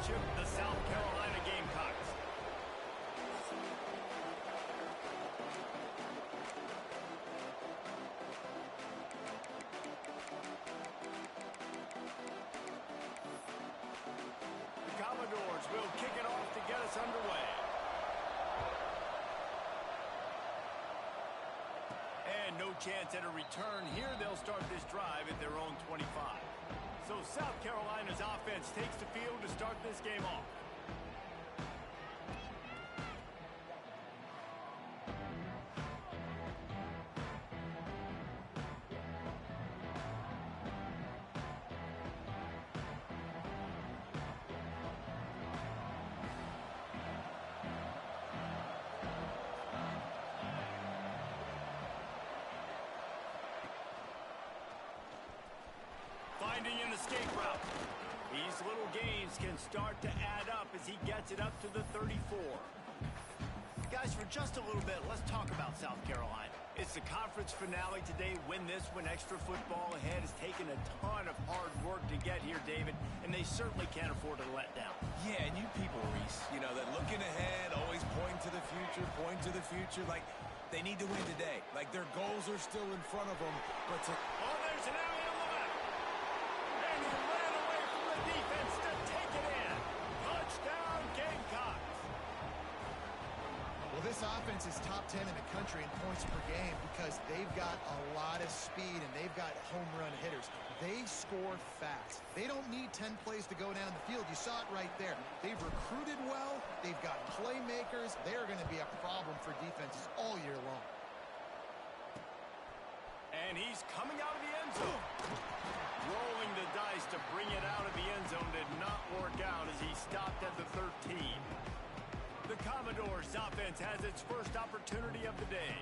championship, the South Carolina Gamecocks. The Commodores will kick it off to get us underway. And no chance at a return here. They'll start this drive at their own 25. So South Carolina's offense takes the field to start this game off. Finding an escape route. These little gains can start to add up as he gets it up to the 34. Guys, for just a little bit, let's talk about South Carolina. It's the conference finale today. Win this one. Extra football ahead has taken a ton of hard work to get here, David, and they certainly can't afford to let down. Yeah, and you people, Reese, you know, that looking ahead, always pointing to the future, like they need to win today. Like their goals are still in front of them, but to... Oh, there's an alley on the left. And he ran away from the defense to take it in. Touchdown, Gamecocks. Well, this offense is top 10 in the country in points per game because they've got a lot of speed and they've got home run hitters. They score fast. They don't need 10 plays to go down the field. You saw it right there. They've recruited well. They've got playmakers. They're going to be a problem for defenses all year long. And he's coming out of the end zone. Rolling the dice to bring it out of the end zone did not work out as he stopped at the 13. The Commodores' offense has its first opportunity of the day.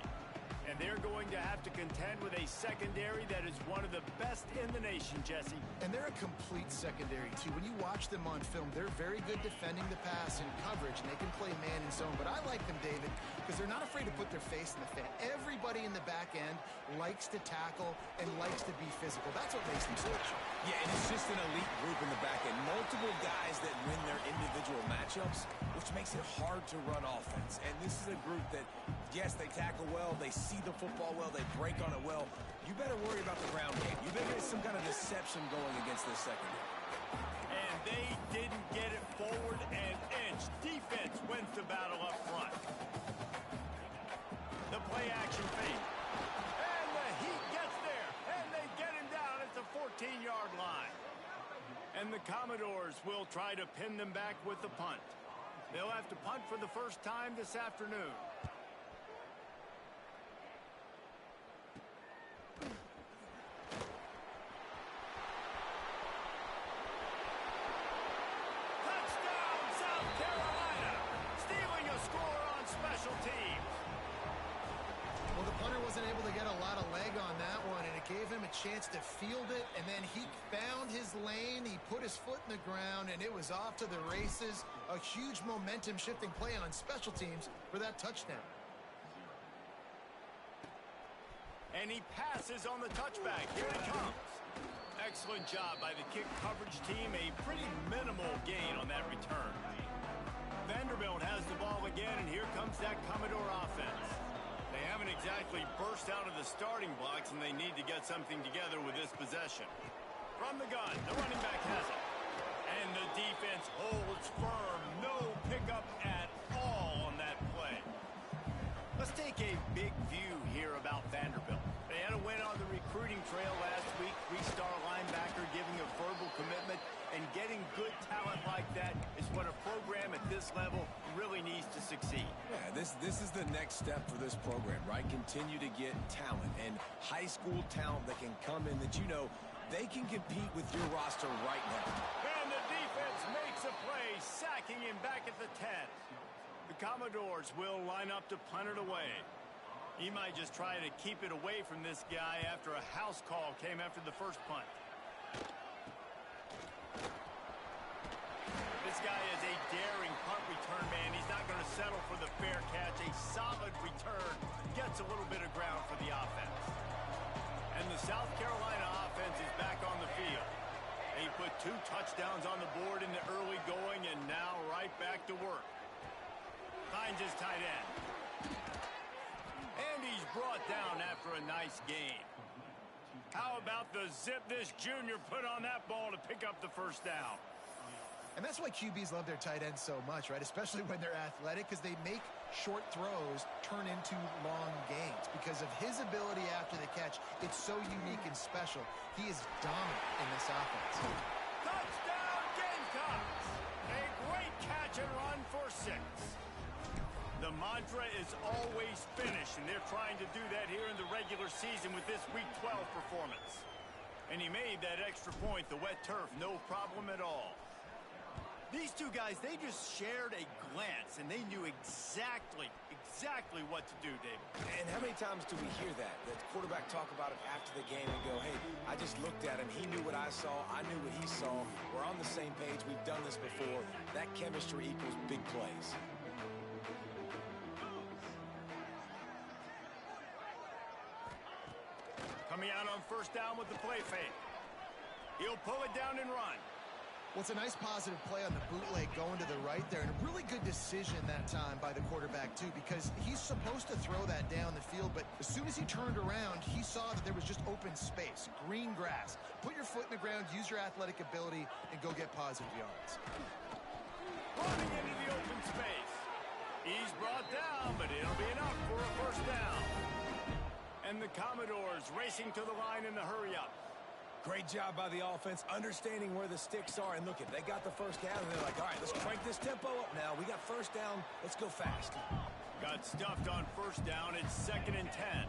And they're going to have to contend with a secondary that is one of the best in the nation, Jesse. And they're a complete secondary, too. When you watch them on film, they're very good defending the pass and coverage, and they can play man and zone. But I like them, David, because they're not afraid to put their face in the fan. Everybody in the back end likes to tackle and likes to be physical. That's what makes them special. Yeah, and it's just an elite group in the back end. Multiple guys that win their individual matchups, which makes it hard to run offense. And this is a group that, yes, they tackle well, they see the football well, they break on it well. You better worry about the ground game. You better get some kind of deception going against this secondary. And they didn't get it forward an inch. Defense wins the battle up front. The play action fake. And the Heat gets there. And they get him down at the 14-yard line. And the Commodores will try to pin them back with the punt. They'll have to punt for the first time this afternoon. Well, the punter wasn't able to get a lot of leg on that one, and it gave him a chance to field it, and then he found his lane, he put his foot in the ground, and it was off to the races. A huge momentum-shifting play on special teams for that touchdown. And he passes on the touchback. Here he comes. Excellent job by the kick coverage team. A pretty minimal gain on that return. Vanderbilt has the ball again, and here comes that Commodore offense. They haven't exactly burst out of the starting blocks, and they need to get something together with this possession. From the gun, the running back has it. And the defense holds firm. No pickup at all on that play. Let's take a big view here about Vanderbilt. They had a win on the recruiting trail last week. Three-star linebacker giving a verbal commitment, and getting good talent like that is what a program at this level really needs to succeed. Yeah, this is the next step for this program, right? Continue to get talent and high school talent that can come in that you know they can compete with your roster right now. And the defense makes a play, sacking him back at the 10. The Commodores will line up to punt it away. He might just try to keep it away from this guy after a house call came after the first punt. This guy is a daring punt return man. He's not going to settle for the fair catch. A solid return gets a little bit of ground for the offense. And the South Carolina offense is back on the field. He put 2 touchdowns on the board in the early going, and now right back to work. Finds his tight end. And he's brought down after a nice gain. How about the zip this junior put on that ball to pick up the first down? And that's why QBs love their tight ends so much, right? Especially when they're athletic, because they make short throws turn into long gains. Because of his ability after the catch, it's so unique and special. He is dominant in this offense. Touchdown, Gamecocks! A great catch and run for 6. The mantra is always finish, and they're trying to do that here in the regular season with this Week 12 performance. And he made that extra point, the wet turf, no problem at all. These two guys, they just shared a glance, and they knew exactly what to do, David. And how many times do we hear that? The quarterback talk about it after the game and go, hey, I just looked at him. He knew what I saw. I knew what he saw. We're on the same page. We've done this before. That chemistry equals big plays. Coming out on first down with the play fake. He'll pull it down and run. Well, it's a nice positive play on the bootleg going to the right there, and a really good decision that time by the quarterback, too, because he's supposed to throw that down the field, but as soon as he turned around, he saw that there was just open space, green grass. Put your foot in the ground, use your athletic ability, and go get positive yards. Running into the open space. He's brought down, but it'll be enough for a first down. And the Commodores racing to the line in the hurry-up. Great job by the offense, understanding where the sticks are. And look, if they got the first down, and they're like, all right, let's crank this tempo up now. We got first down. Let's go fast. Got stuffed on first down. It's 2nd and 10.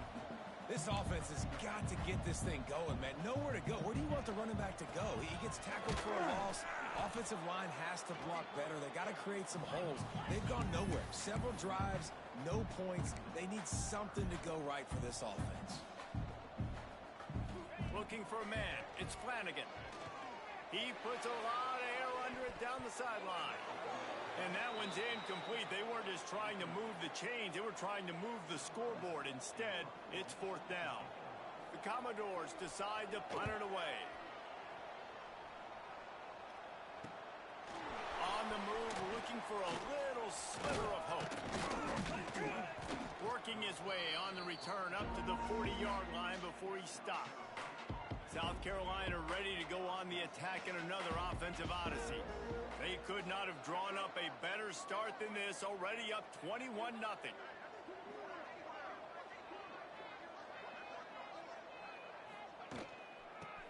This offense has got to get this thing going, man. Nowhere to go. Where do you want the running back to go? He gets tackled for a loss. Offensive line has to block better. They got to create some holes. They've gone nowhere. Several drives, no points. They need something to go right for this offense. Looking for a man. It's Flanagan. He puts a lot of air under it down the sideline. And that one's incomplete. They weren't just trying to move the chains. They were trying to move the scoreboard. Instead, it's 4th down. The Commodores decide to punt it away. On the move, looking for a little sliver of hope. Working his way on the return up to the 40-yard line before he stopped. South Carolina ready to go on the attack in another offensive odyssey. They could not have drawn up a better start than this, already up 21-0.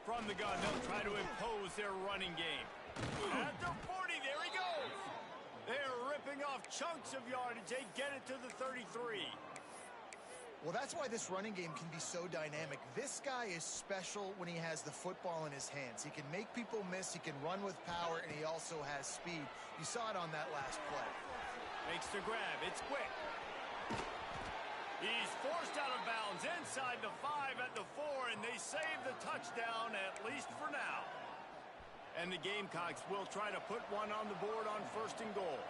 From the gun, they'll try to impose their running game. At the 40, there he goes. They're ripping off chunks of yardage. They get it to the 33. Well, that's why this running game can be so dynamic. This guy is special when he has the football in his hands. He can make people miss, he can run with power, and he also has speed. You saw it on that last play. Makes the grab. It's quick. He's forced out of bounds inside the 5 at the 4, and they save the touchdown, at least for now. And the Gamecocks will try to put one on the board on 1st and goal.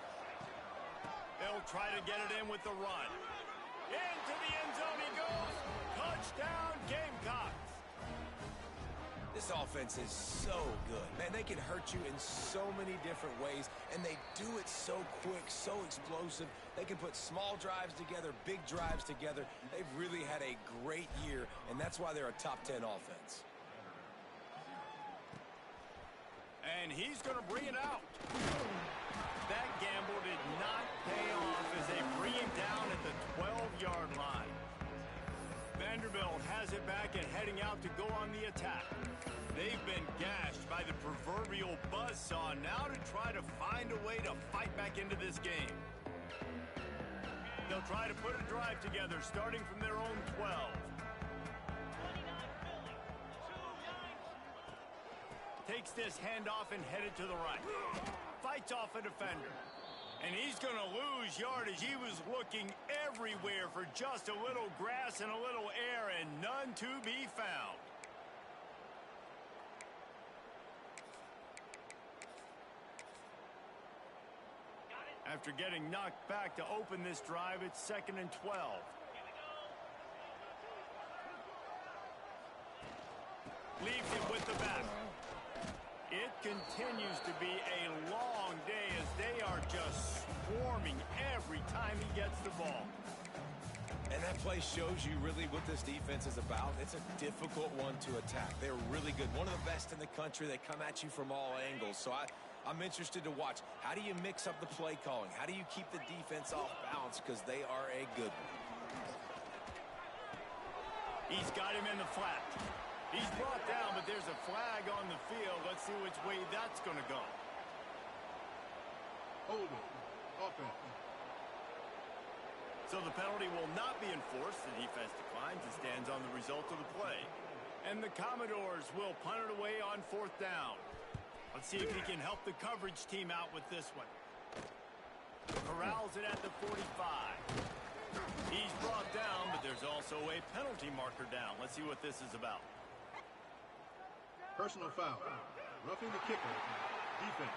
They'll try to get it in with the run. Into the end zone he goes. Touchdown, Gamecocks. This offense is so good. Man, they can hurt you in so many different ways, and they do it so quick, so explosive. They can put small drives together, big drives together. They've really had a great year, and that's why they're a top 10 offense. And he's going to bring it out. That gamble did not pay off as they bring him down at the 12-yard line. Vanderbilt has it back and heading out to go on the attack. They've been gashed by the proverbial buzzsaw, now to try to find a way to fight back into this game. They'll try to put a drive together starting from their own 12. Takes this handoff and headed to the right. Fights off a defender. And he's going to lose yardage. He was looking everywhere for just a little grass and a little air, and none to be found. After getting knocked back to open this drive, it's 2nd and 12. Leaves it with the back. continues to be a long day as they are just swarming every time he gets the ball. And that play shows you really what this defense is about. It's a difficult one to attack. They're really good. One of the best in the country. They come at you from all angles. So I'm interested to watch. How do you mix up the play calling? How do you keep the defense off balance? Because they are a good one. He's got him in the flat. He's brought down, but there's a flag on the field. Let's see which way that's going to go. Hold it. Offense. So the penalty will not be enforced. The defense declines and stands on the result of the play. And the Commodores will punt it away on 4th down. Let's see if he can help the coverage team out with this one. Corrals it at the 45. He's brought down, but there's also a penalty marker down. Let's see what this is about. Personal foul. Roughing the kicker. Defense.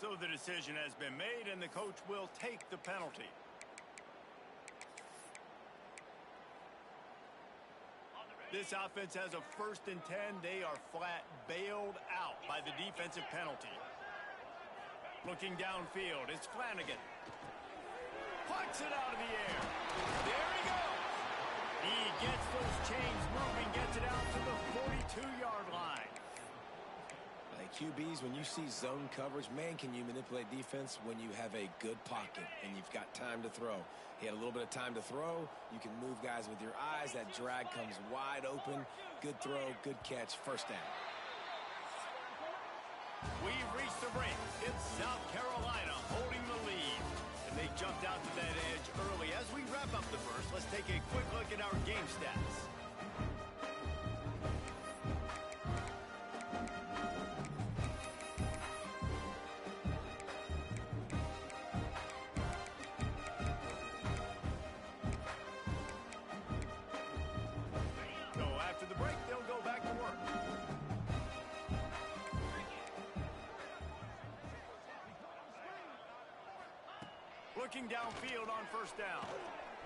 So the decision has been made, and the coach will take the penalty. This offense has a 1st and 10. They are flat bailed out by the defensive penalty. Looking downfield, it's Flanagan. Pucks it out of the air. There he goes. He gets those chains moving, gets it out to the 42-yard line. QBs, when you see zone coverage, man, can you manipulate defense when you have a good pocket and you've got time to throw. He had a little bit of time to throw. You can move guys with your eyes. That drag comes wide open. Good throw, good catch, 1st down. We've reached the break. It's South Carolina holding the lead. And they jumped out to that edge early. As we wrap up the first, let's take a quick look at our game stats. Looking downfield on 1st down.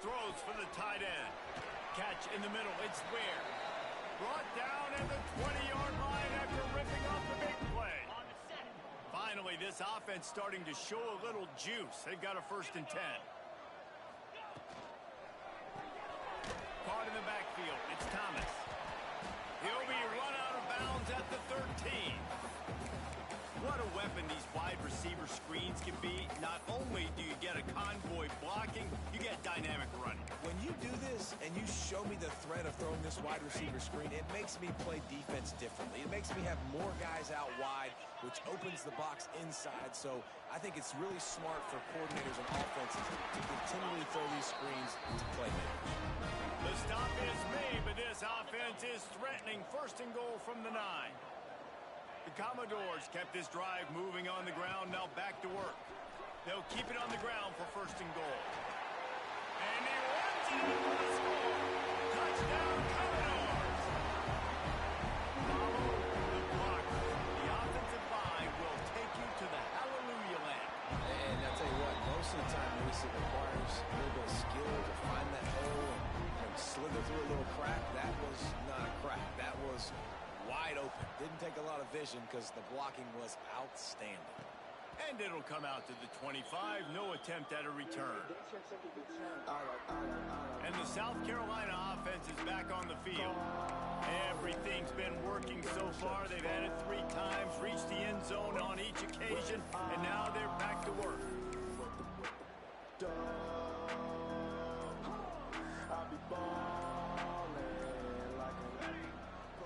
Throws for the tight end. Catch in the middle. It's Ware. Brought down at the 20-yard line after ripping off the big play. Finally, this offense starting to show a little juice. They've got a 1st and 10. Caught in the backfield. It's Thomas. He'll be run out of bounds at the 13. What a weapon these wide receiver screens can be. Not only do you get a convoy blocking, you get dynamic running. When you do this and you show me the threat of throwing this wide receiver screen, it makes me play defense differently. It makes me have more guys out wide, which opens the box inside. So I think it's really smart for coordinators and offenses to continually throw these screens to playmakers. The stop is made, but this offense is threatening. 1st and goal from the 9. The Commodores kept this drive moving on the ground, now back to work. They'll keep it on the ground for 1st and goal. And he runs it in for the score. Touchdown, Commodores. Follow the blocker. The offensive line will take you to the hallelujah land. And I'll tell you what, most of the time, Luis, it requires a little bit of skill to find that hole and slither through a little crack. That was not a crack. That was wide open. Didn't take a lot of vision because the blocking was outstanding. And it'll come out to the 25. No attempt at a return. And the South Carolina offense is back on the field. Everything's been working so far. They've had it 3 times, reached the end zone on each occasion, and now they're back to work.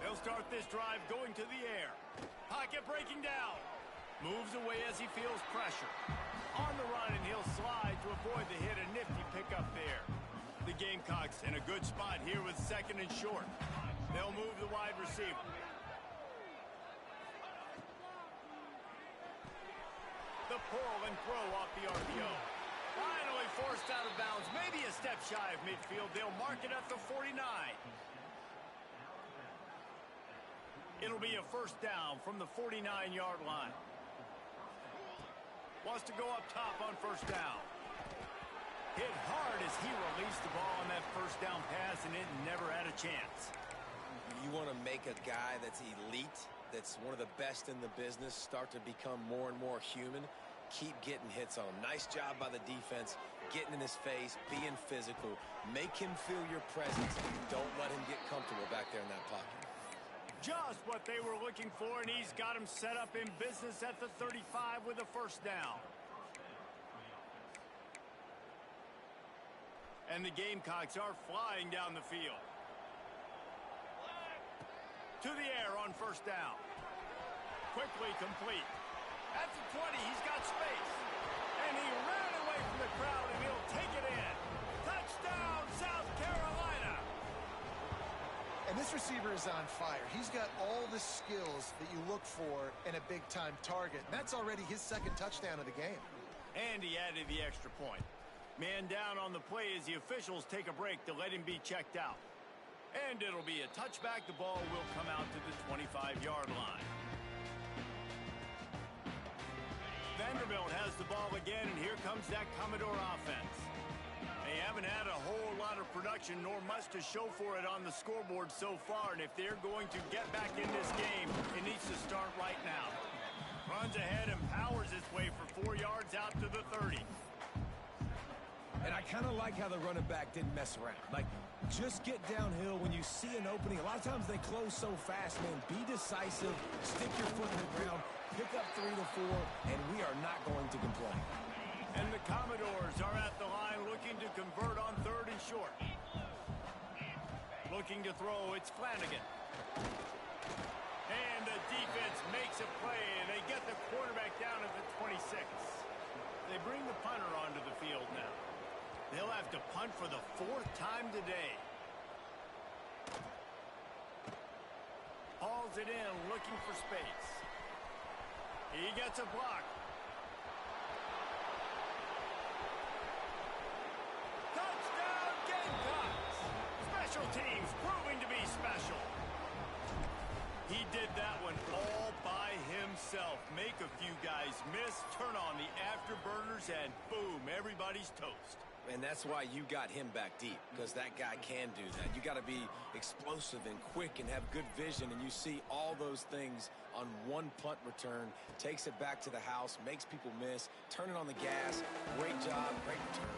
They'll start this drive going to the air. Pocket breaking down. Moves away as he feels pressure. On the run, and he'll slide to avoid the hit. A nifty pickup there. The Gamecocks in a good spot here with 2nd and short. They'll move the wide receiver. The pull and throw off the RPO. Finally forced out of bounds. Maybe a step shy of midfield. They'll mark it at the 49. It'll be a 1st down from the 49-yard line. Wants to go up top on 1st down. Hit hard as he released the ball on that 1st down pass, and it never had a chance. You want to make a guy that's elite, that's one of the best in the business, start to become more and more human. Keep getting hits on him. Nice job by the defense, getting in his face, being physical. Make him feel your presence. Don't let him get comfortable back there in that pocket. Just what they were looking for, and he's got him set up in business at the 35 with a first down. And the Gamecocks are flying down the field. To the air on first down. Quickly complete. At the 20, he's got space. And he ran away from the crowd, and he'll take it in. Touchdown, South Carolina! And this receiver is on fire. He's got all the skills that you look for in a big-time target. And that's already his second touchdown of the game. And he added the extra point. Man down on the play as the officials take a break to let him be checked out. And it'll be a touchback. The ball will come out to the 25-yard line. Vanderbilt has the ball again, and here comes that Commodore offense. They haven't had a whole lot of production, nor much to show for it on the scoreboard so far, and if they're going to get back in this game, it needs to start right now. Runs ahead and powers his way for 4 yards out to the 30. And I kind of like how the running back didn't mess around. Like, just get downhill when you see an opening. A lot of times they close so fast, man. Be decisive, stick your foot in the ground, pick up 3 to 4, and we are not going to complain. And the Commodores are at the line looking to convert on 3rd and short. Looking to throw, it's Flanagan. And the defense makes a play, and they get the quarterback down at the 26. They bring the punter onto the field now. They'll have to punt for the 4th time today. Hauls it in, looking for space. He gets a block. Touchdown, Gamecocks! Special teams proving to be special. He did that one all by himself. Make a few guys miss, turn on the afterburners, and boom, everybody's toast. And that's why you got him back deep, because that guy can do that. You got to be explosive and quick and have good vision, and you see all those things on one punt return. Takes it back to the house, makes people miss, turning on the gas. Great job, great return.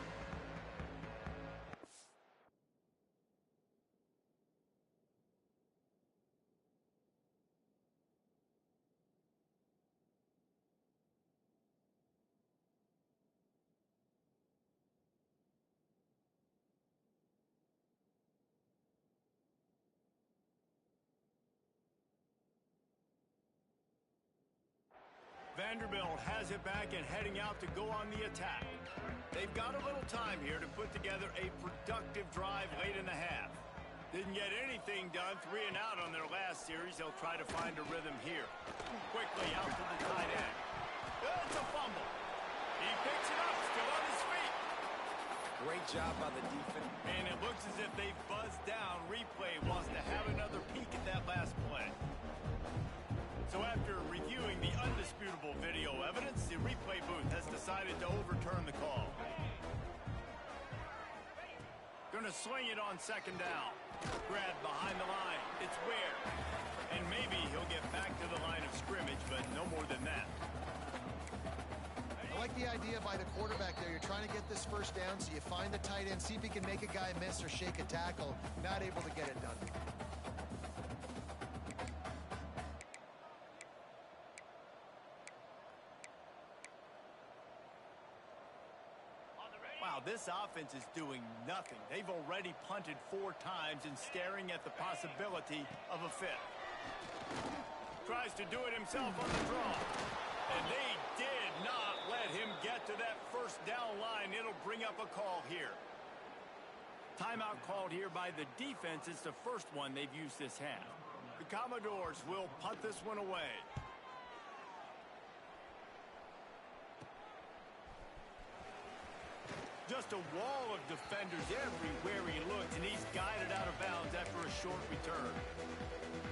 Vanderbilt has it back and heading out to go on the attack. They've got a little time here to put together a productive drive late in the half. Didn't get anything done, 3 and out on their last series. They'll try to find a rhythm here. Quickly out to the tight end. It's a fumble. He picks it up, still on his feet. Great job by the defense. And it looks as if they've buzzed down. Replay wants to have another peek at that last play. So after reviewing the undisputable video evidence, the replay booth has decided to overturn the call. Gonna swing it on 2nd down. Grab behind the line. It's Ware. And maybe he'll get back to the line of scrimmage, but no more than that. I like the idea by the quarterback there. You're trying to get this first down, so you find the tight end, see if he can make a guy miss or shake a tackle. Not able to get it done. Wow, this offense is doing nothing. They've already punted 4 times and staring at the possibility of a 5th. Tries to do it himself on the draw. And they did not let him get to that first down line. It'll bring up a call here. Timeout called here by the defense. It's the first one they've used this half. The Commodores will punt this one away. Just a wall of defenders everywhere he looks, and he's guided out of bounds after a short return.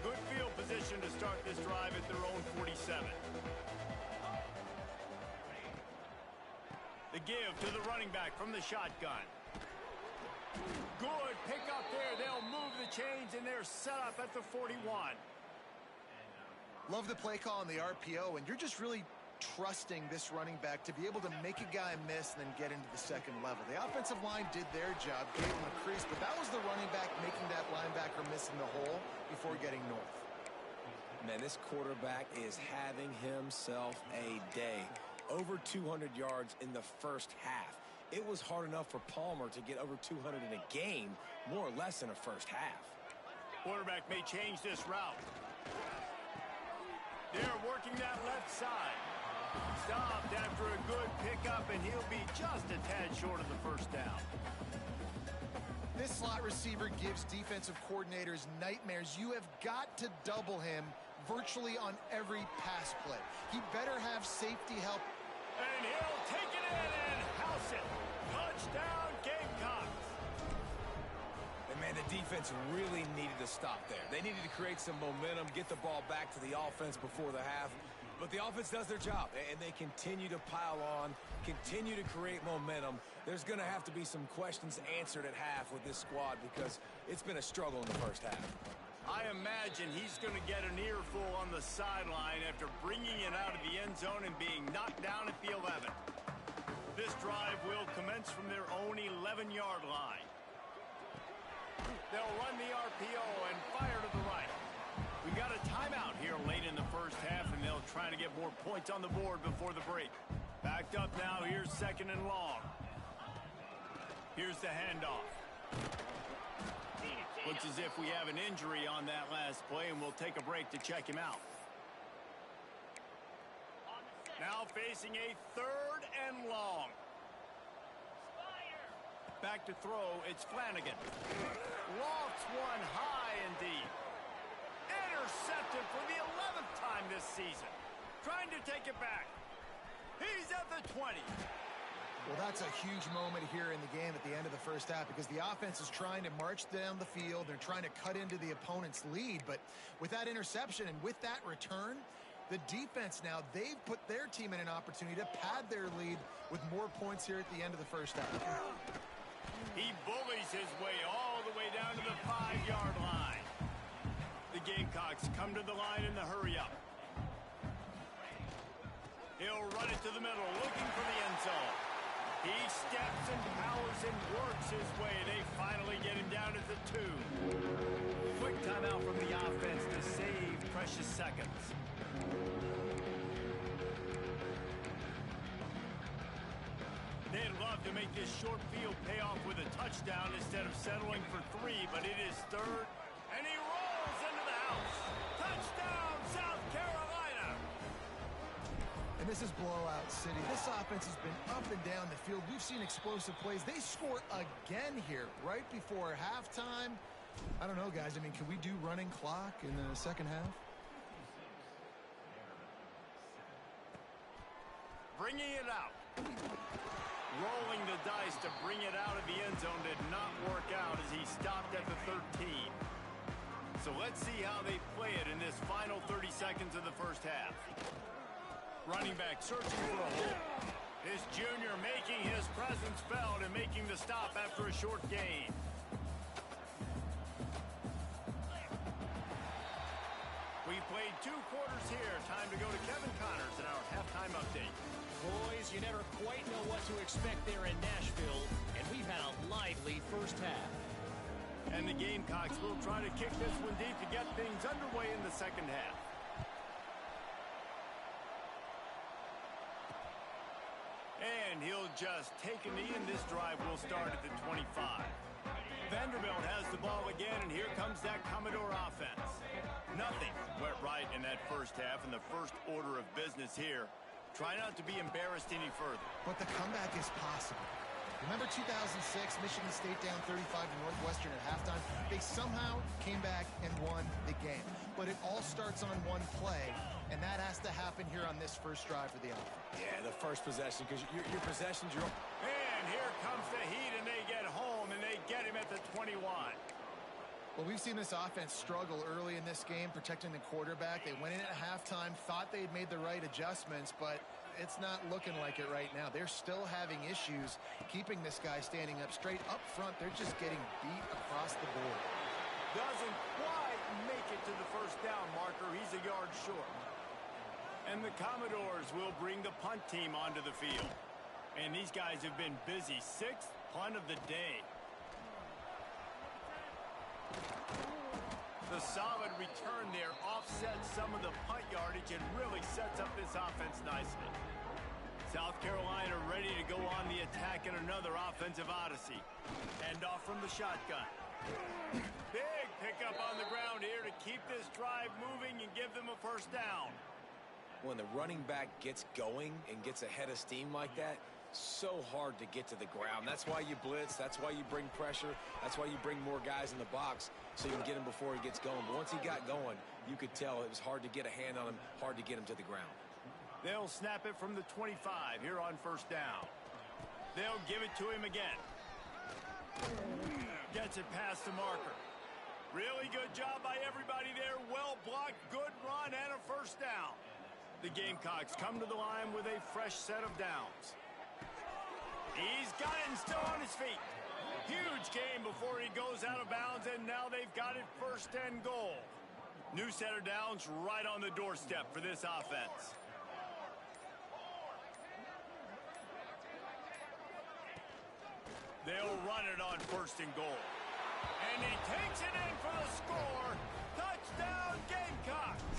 Good field position to start this drive at their own 47. The give to the running back from the shotgun. Good pick up there. They'll move the chains, and they're set up at the 41. Love the play call on the RPO, and you're just really trusting this running back to be able to make a guy miss and then get into the second level. The offensive line did their job, gave him a crease, but that was the running back making that linebacker miss in the hole before getting north. Man, this quarterback is having himself a day. Over 200 yards in the first half. It was hard enough for Palmer to get over 200 in a game, more or less in a first half. Quarterback may change this route. They're working that left side. Stopped after a good pickup, and he'll be just a tad short of the first down. This slot receiver gives defensive coordinators nightmares. You have got to double him virtually on every pass play. He better have safety help. And he'll take it in and house it. Touchdown, Gamecocks. And man, the defense really needed to stop there. They needed to create some momentum, get the ball back to the offense before the half. But the offense does their job, and they continue to pile on, continue to create momentum. There's going to have to be some questions answered at half with this squad because it's been a struggle in the first half. I imagine he's going to get an earful on the sideline after bringing it out of the end zone and being knocked down at the 11. This drive will commence from their own 11-yard line. They'll run the RPO and fire to the right. We got a timeout here late in the first half, and they'll try to get more points on the board before the break. Backed up now. Here's second and long. Here's the handoff. Looks as if we have an injury on that last play, and we'll take a break to check him out. Now facing a third and long. Back to throw. It's Flanagan. Lofts one high and deep. Intercepted for the 11th time this season. Trying to take it back. He's at the 20. Well, that's a huge moment here in the game at the end of the first half because the offense is trying to march down the field. They're trying to cut into the opponent's lead. But with that interception and with that return, the defense now, they've put their team in an opportunity to pad their lead with more points here at the end of the first half. He bullies his way all the way down to the 5-yard line. The Gamecocks come to the line in the hurry-up. He'll run it to the middle, looking for the end zone. He steps and powers and works his way. They finally get him down at the 2. Quick timeout from the offense to save precious seconds. They'd love to make this short field pay off with a touchdown instead of settling for 3, but it is third, and he rolls into the house. Touchdown, South Carolina! And this is blowout city. This offense has been up and down the field. We've seen explosive plays. They score again here right before halftime. I don't know, guys. I mean, can we do running clock in the second half? Bringing it out. Rolling the dice to bring it out of the end zone did not work out as he stopped at the 13. So let's see how they play it in this final 30 seconds of the first half. Running back searching for a hole. This junior making his presence felt and making the stop after a short gain. We played 2 quarters here. Time to go to Kevin Connors in our halftime update. Boys, you never quite know what to expect there in Nashville, and we've had a lively first half. And the Gamecocks will try to kick this one deep to get things underway in the second half. And he'll just take a knee, and this drive will start at the 25. Vanderbilt has the ball again, and here comes that Commodore offense. Nothing went right in that first half, and the first order of business here. Try not to be embarrassed any further. But the comeback is possible. Remember 2006, Michigan State down 35 to Northwestern at halftime? They somehow came back and won the game. But it all starts on one play, and that has to happen here on this first drive for the offense. Yeah, the first possession, because your possession's your... And here comes the heat, and they get home, and they get him at the 21. Well, we've seen this offense struggle early in this game, protecting the quarterback. They went in at halftime, thought they'd made the right adjustments, but it's not looking like it right now. They're still having issues keeping this guy standing up straight. Up front, they're just getting beat across the board. Doesn't quite make it to the first down marker. He's a yard short. And the Commodores will bring the punt team onto the field. And these guys have been busy. Sixth punt of the day. The solid return there offsets some of the punt yardage and really sets up this offense nicely. South Carolina ready to go on the attack in another offensive odyssey. Hand off from the shotgun. Big pickup on the ground here to keep this drive moving and give them a first down. When the running back gets going and gets ahead of steam like that, so hard to get to the ground. That's why you blitz. That's why you bring pressure. That's why you bring more guys in the box so you can get him before he gets going. But once he got going, you could tell it was hard to get a hand on him, hard to get him to the ground. They'll snap it from the 25 here on first down. They'll give it to him again. Gets it past the marker. Really good job by everybody there. Well blocked, good run, and a first down. The Gamecocks come to the line with a fresh set of downs. He's got it and still on his feet. Huge game before he goes out of bounds, and now they've got it first and goal. New set of downs right on the doorstep for this offense. They'll run it on first and goal. And he takes it in for the score. Touchdown, Gamecocks.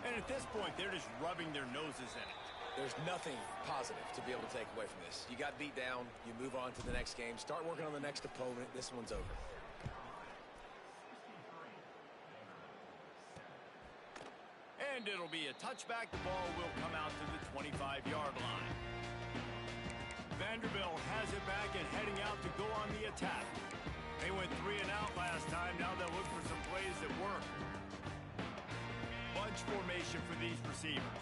And at this point, they're just rubbing their noses in it. There's nothing positive to be able to take away from this. You got beat down, you move on to the next game, start working on the next opponent. This one's over. And it'll be a touchback. The ball will come out to the 25-yard line. Vanderbilt has it back and heading out to go on the attack. They went 3 and out last time. Now they'll look for some plays that work. Bunch formation for these receivers.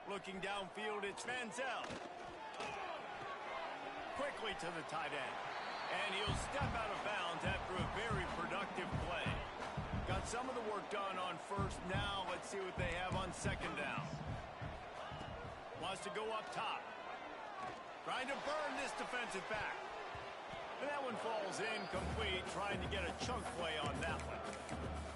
Looking downfield, it's Manziel. Quickly to the tight end. And he'll step out of bounds after a very productive play. Got some of the work done on first. Now let's see what they have on second down. Wants to go up top. Trying to burn this defensive back. And that one falls incomplete. Trying to get a chunk play on that one.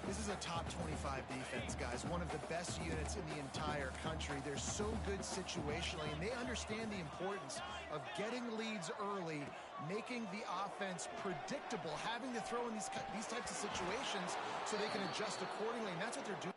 This is a top 25 defense, guys. One of the best units in the entire country. They're so good situationally, and they understand the importance of getting leads early, making the offense predictable, having to throw in these types of situations so they can adjust accordingly, and that's what they're doing.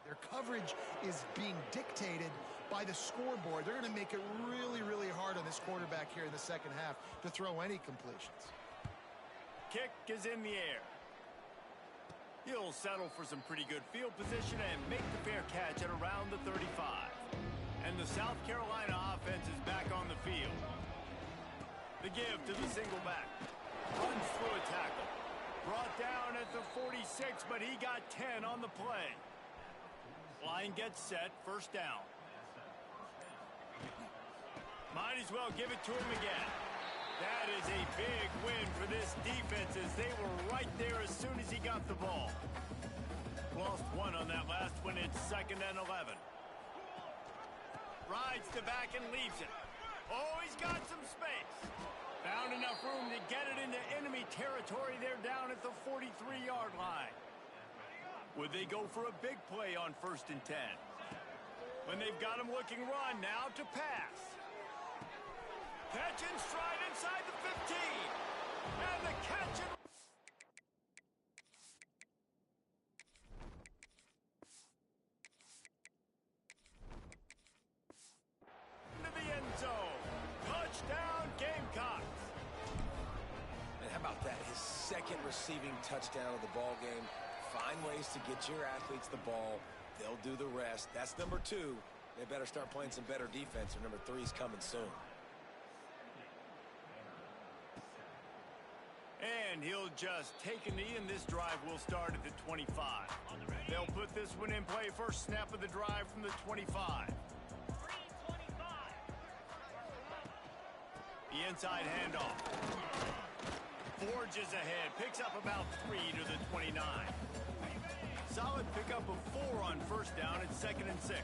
Their coverage is being dictated by the scoreboard. They're going to make it really, really hard on this quarterback here in the second half to throw any completions. Kick is in the air. He'll settle for some pretty good field position and make the fair catch at around the 35. And the South Carolina offense is back on the field. The give to the single back. Runs through a tackle. Brought down at the 46, but he got 10 on the play. Line gets set, first down. Might as well give it to him again. That is a big win for this defense as they were right there as soon as he got the ball. Lost one on that last one. It's 2nd and 11. Rides the back and leaves it. Oh, he's got some space. Found enough room to get it into enemy territory. They're down at the 43-yard line. Would they go for a big play on 1st and 10? When they've got him looking run, now to pass. Catch and stride inside the 15. And the catch and... receiving touchdown of the ball game. Find ways to get your athletes the ball. They'll do the rest. That's number 2. They better start playing some better defense, or number 3 is coming soon. And he'll just take a knee, and this drive will start at the 25. They'll put this one in play. First snap of the drive from the 25. The inside handoff. Forges ahead. Picks up about 3 to the 29. Solid pickup of 4 on first down. It's 2nd and 6.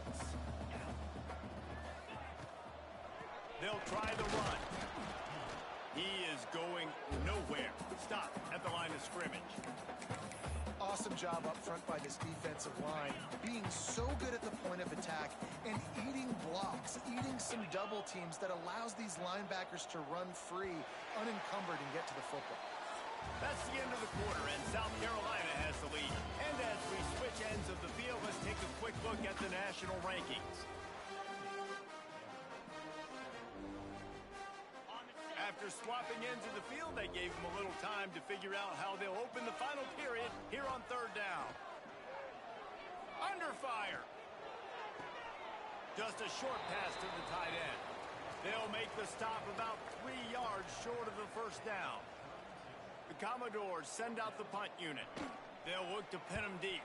They'll try the run. He is going nowhere. Stop at the line of scrimmage. Awesome job up front by this defensive line, being so good at the point of attack and eating blocks, eating some double teams that allows these linebackers to run free, unencumbered, and get to the football. That's the end of the quarter, and South Carolina has the lead. And as we switch ends of the field, let's take a quick look at the national rankings. After swapping ends of the field, they gave them a little time to figure out how they'll open the final period here on 3rd down. Under fire. Just a short pass to the tight end. They'll make the stop about 3 yards short of the first down. The Commodores send out the punt unit. They'll look to pin them deep.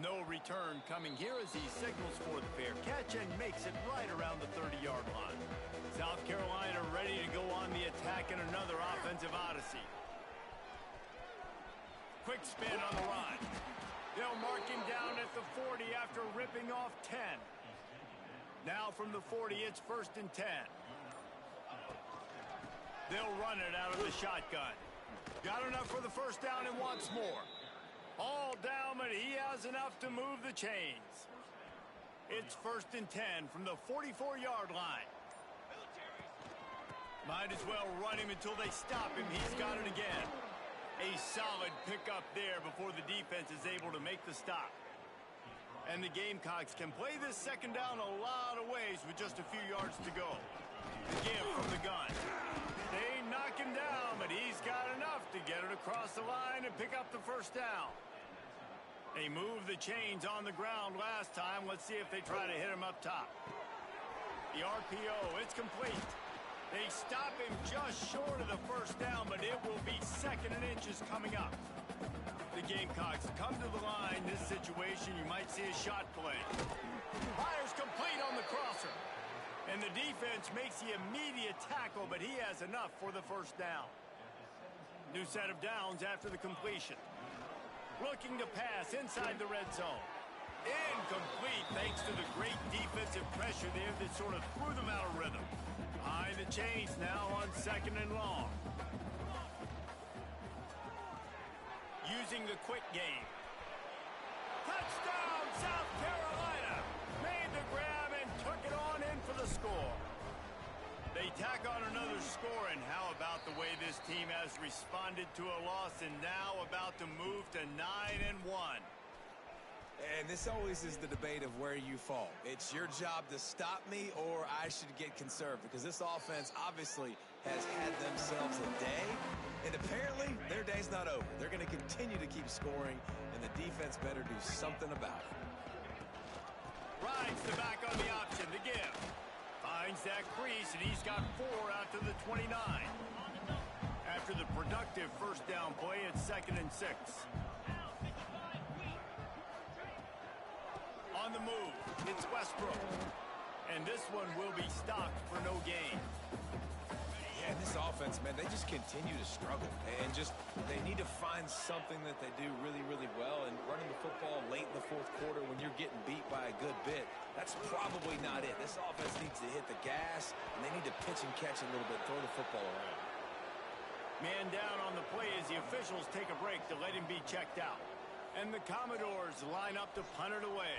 No return coming here as he signals for the fair catch and makes it right around the 30-yard line. South Carolina ready to go on the attack in another offensive odyssey. Quick spin on the run. They'll mark him down at the 40 after ripping off 10. Now from the 40, it's 1st and 10. They'll run it out of the shotgun. Got enough for the first down and wants more. All down, but he has enough to move the chains. It's 1st and 10 from the 44-yard line. Might as well run him until they stop him. He's got it again. A solid pickup there before the defense is able to make the stop. And the Gamecocks can play this 2nd down a lot of ways with just a few yards to go. The give from the gun. They knock him down, but he's got enough to get it across the line and pick up the first down. They moved the chains on the ground last time. Let's see if they try to hit him up top. The RPO, it's complete. They stop him just short of the first down, but it will be 2nd and inches coming up. The Gamecocks come to the line. This situation, you might see a shot play. Fires complete on the crosser. And the defense makes the immediate tackle, but he has enough for the first down. New set of downs after the completion. Looking to pass inside the red zone. Incomplete thanks to the great defensive pressure there that sort of threw them out of rhythm. Behind the chains now on 2nd and long. Using the quick game. Touchdown, South Carolina! Made the grab and took it on in for the score. They tack on another score, and how about the way this team has responded to a loss and now about to move to 9-1. And this always is the debate of where you fall. It's your job to stop me or I should get conserved, because this offense obviously has had themselves a day, and apparently their day's not over. They're going to continue to keep scoring, and the defense better do something about it. Rides the back on the option, the give. Finds that crease, and he's got 4 out to the 29. After the productive first down play, it's 2nd and 6. On the move, it's Westbrook. And this one will be stopped for no gain. Yeah, this offense, man, they just continue to struggle. And they need to find something that they do really, really well. And running the football late in the 4th quarter when you're getting beat by a good bit, that's probably not it. This offense needs to hit the gas, and they need to pitch and catch a little bit, throw the football around. Man down on the play as the officials take a break to let him be checked out. And the Commodores line up to punt it away.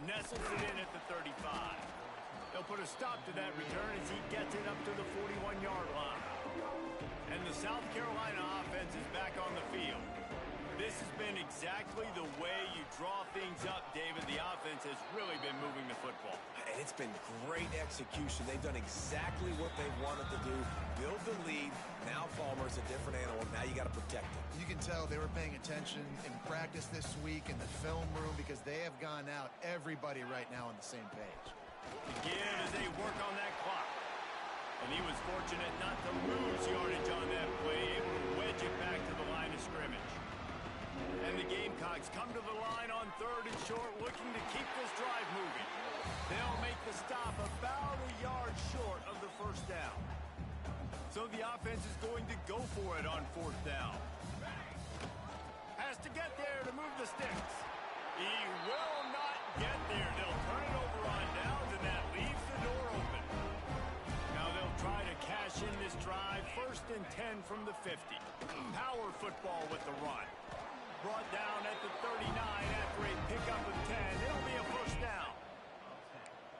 Nestles it in at the 35. They'll put a stop to that return as he gets it up to the 41-yard line. And the South Carolina offense is back on the field. This This has been exactly the way you draw things up, David. The offense has really been moving the football. And it's been great execution. They've done exactly what they wanted to do. Build the lead. Now Palmer's a different animal. Now you got to protect it. You can tell they were paying attention in practice this week in the film room because they have gone out, everybody right now on the same page. The give as they work on that clock. And he was fortunate not to lose yardage on that play, able to wedge it back to the line of scrimmage. And the Gamecocks come to the line on 3rd and short, looking to keep this drive moving. They'll make the stop about a yard short of the first down. So the offense is going to go for it on 4th down. Has to get there to move the sticks. He will not get there. They'll turn it over on downs, and that leaves the door open. Now they'll try to cash in this drive. 1st and 10 from the 50. Power football with the run. Brought down at the 39 after a pickup of 10. It'll be a first down.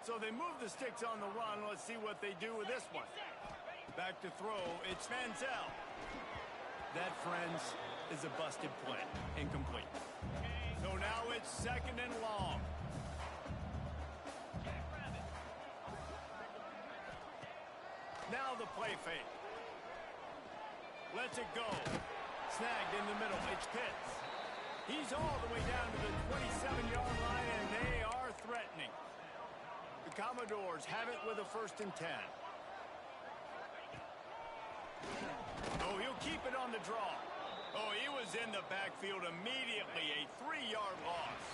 So they move the sticks on the run. Let's see what they do with this one. Back to throw. It's Manziel. That, friends, is a busted play. Incomplete. So now it's 2nd and long. Now the play fake. Lets it go. Snagged in the middle. It's Pitts. He's all the way down to the 27-yard line, and they are threatening. The Commodores have it with a 1st and 10. Oh, he'll keep it on the draw. Oh, he was in the backfield immediately. A 3-yard loss.